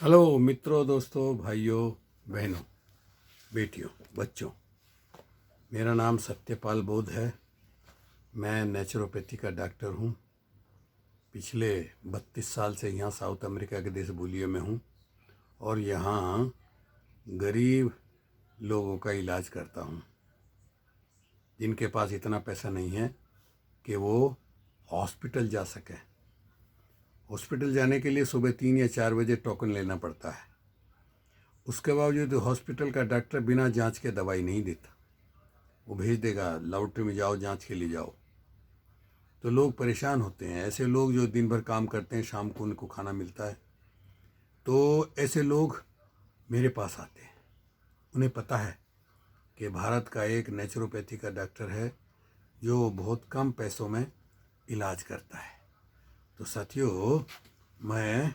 Hello मित्रों, दोस्तों, भाइयों, बहनों, बेटियों, बच्चों। मेरा नाम सत्यपाल बोध है। मैं नेचुरोपैथी का डॉक्टर हूँ। पिछले 32 साल से यहाँ साउथ अमेरिका के देश बोलियो में हूँ और यहाँ गरीब लोगों का इलाज करता हूँ, जिनके पास इतना पैसा नहीं है कि वो हॉस्पिटल जा सकें। हॉस्पिटल जाने के लिए सुबह 3 या 4 बजे टोकन लेना पड़ता है। उसके बावजूद हॉस्पिटल का डॉक्टर बिना जांच के दवाई नहीं देता। वो भेज देगा, लैबोरेटरी में जाओ, जांच के लिए जाओ। तो लोग परेशान होते हैं। ऐसे लोग जो दिन भर काम करते हैं, शाम को उनको खाना मिलता है, तो ऐसे लोग मेरे पास आते हैं। उन्हें पता है कि भारत का एक नेचुरोपैथी का डॉक्टर है जो बहुत कम पैसों में इलाज करता है। तो साथियों, मैं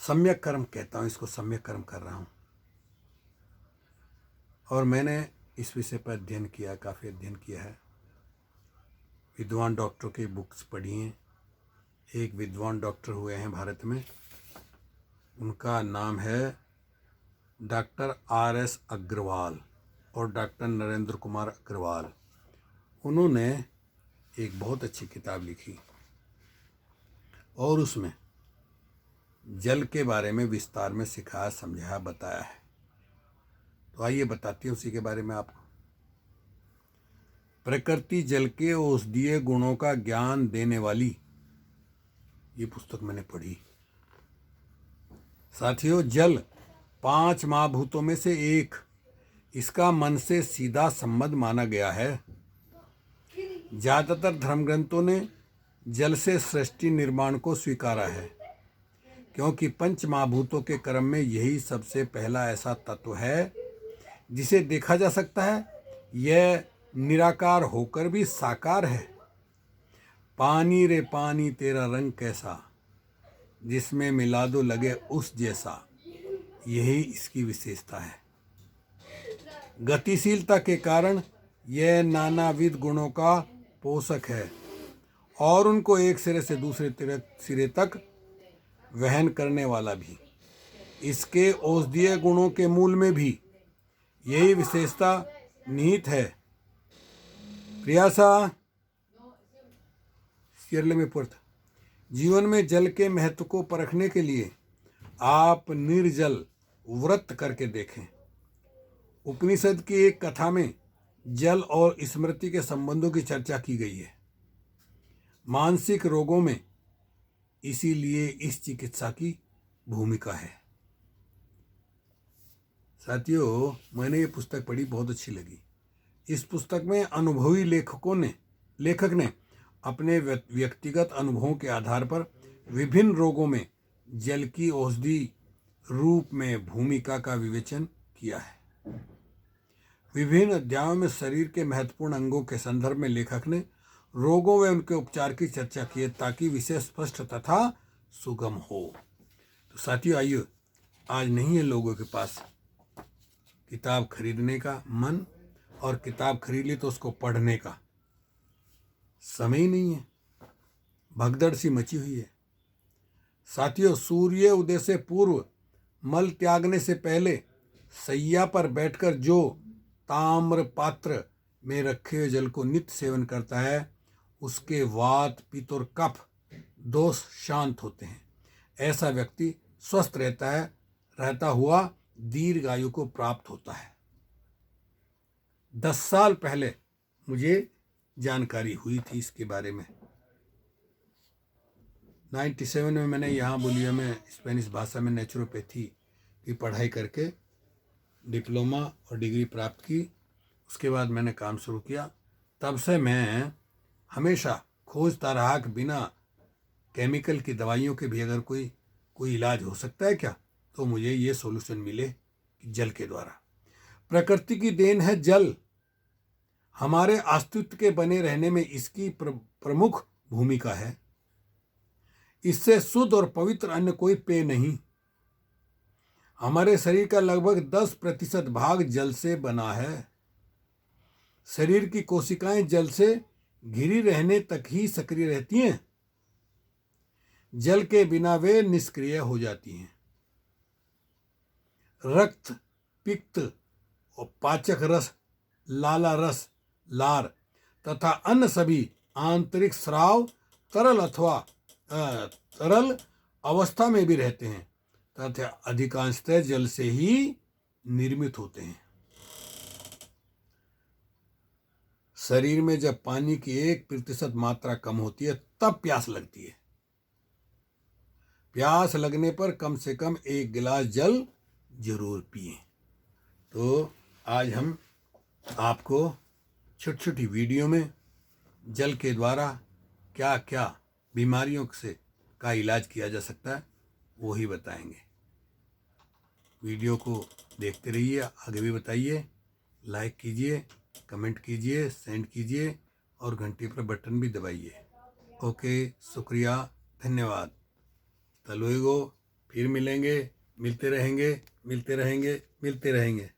सम्यक कर्म कहता हूँ, इसको सम्यक कर्म कर रहा हूँ। और मैंने इस विषय पर अध्ययन किया, काफ़ी अध्ययन किया है। विद्वान डॉक्टरों की बुक्स पढ़ी हैं। एक विद्वान डॉक्टर हुए हैं भारत में, उनका नाम है डॉक्टर RS अग्रवाल और डॉक्टर नरेंद्र कुमार अग्रवाल। उन्होंने एक बहुत अच्छी किताब लिखी और उसमें जल के बारे में विस्तार में सिखाया, समझाया, बताया है। तो आइए बताती हूँ उसी के बारे में आपको। प्रकृति जल के औषधीय गुणों का ज्ञान देने वाली, ये पुस्तक मैंने पढ़ी। साथियों, जल 5 महाभूतों में से एक, इसका मन से सीधा संबंध माना गया है। ज्यादातर धर्म ग्रंथों ने जल से सृष्टि निर्माण को स्वीकारा है, क्योंकि 5 महाभूतों के क्रम में यही सबसे पहला ऐसा तत्व है जिसे देखा जा सकता है। यह निराकार होकर भी साकार है। पानी रे पानी तेरा रंग कैसा, जिसमें मिला दो लगे उस जैसा, यही इसकी विशेषता है। गतिशीलता के कारण यह नानाविध गुणों का पोषक है और उनको एक सिरे से दूसरे सिरे तक वहन करने वाला भी। इसके औषधीय गुणों के मूल में भी यही विशेषता निहित है। प्रियासा में पुर्थ जीवन में जल के महत्व को परखने के लिए आप निर्जल व्रत करके देखें। उपनिषद की एक कथा में जल और स्मृति के संबंधों की चर्चा की गई है। मानसिक रोगों में इसीलिए इस चिकित्सा की भूमिका है। साथियों, मैंने ये पुस्तक पढ़ी, बहुत अच्छी लगी। इस पुस्तक में अनुभवी लेखक ने अपने व्यक्तिगत अनुभवों के आधार पर विभिन्न रोगों में जल की औषधि रूप में भूमिका का विवेचन किया है। विभिन्न अध्यायों में शरीर के महत्वपूर्ण अंगों के संदर्भ में लेखक ने रोगों व उनके उपचार की चर्चा की है, ताकि विषय स्पष्ट तथा सुगम हो। तो साथियों, आइए, आज नहीं है लोगों के पास किताब खरीदने का मन, और किताब खरीद ली तो उसको पढ़ने का समय ही नहीं है। भगदड़ सी मची हुई है। साथियों, सूर्य उदय से पूर्व मल त्यागने से पहले सैया पर बैठकर जो ताम्र पात्र में रखे हुए जल को नित्य सेवन करता है, उसके वात, पित्त और कफ दोष शांत होते हैं। ऐसा व्यक्ति स्वस्थ रहता हुआ दीर्घ आयु को प्राप्त होता है। 10 साल पहले मुझे जानकारी हुई थी इसके बारे में। 97 में मैंने यहाँ बोलियो में स्पेनिश भाषा में नेचुरोपैथी की पढ़ाई करके डिप्लोमा और डिग्री प्राप्त की। उसके बाद मैंने काम शुरू किया। तब से मैं हमेशा खोजता रहा कि बिना केमिकल की दवाइयों के भी अगर कोई इलाज हो सकता है क्या, तो मुझे ये सॉल्यूशन मिले कि जल के द्वारा। प्रकृति की देन है जल। हमारे अस्तित्व के बने रहने में इसकी प्रमुख भूमिका है। इससे शुद्ध और पवित्र अन्य कोई पेय नहीं। हमारे शरीर का लगभग 10% भाग जल से बना है। शरीर की कोशिकाएं जल से घिरी रहने तक ही सक्रिय रहती हैं। जल के बिना वे निष्क्रिय हो जाती हैं। रक्त, पित्त और पाचक रस, लाला रस, लार तथा अन्य सभी आंतरिक स्राव तरल अथवा तरल अवस्था में भी रहते हैं तथा अधिकांशतः जल से ही निर्मित होते हैं। शरीर में जब पानी की 1% मात्रा कम होती है तब प्यास लगती है। प्यास लगने पर कम से कम 1 गिलास जल जरूर पिएं। तो आज हम आपको छोटी छोटी वीडियो में जल के द्वारा क्या क्या बीमारियों से का इलाज किया जा सकता है वो ही बताएंगे। वीडियो को देखते रहिए, आगे भी बताइए, लाइक कीजिए, कमेंट कीजिए, सेंड कीजिए और घंटी पर बटन भी दबाइए। ओके, शुक्रिया, धन्यवाद। तलुएगो, फिर मिलेंगे, मिलते रहेंगे, मिलते रहेंगे, मिलते रहेंगे।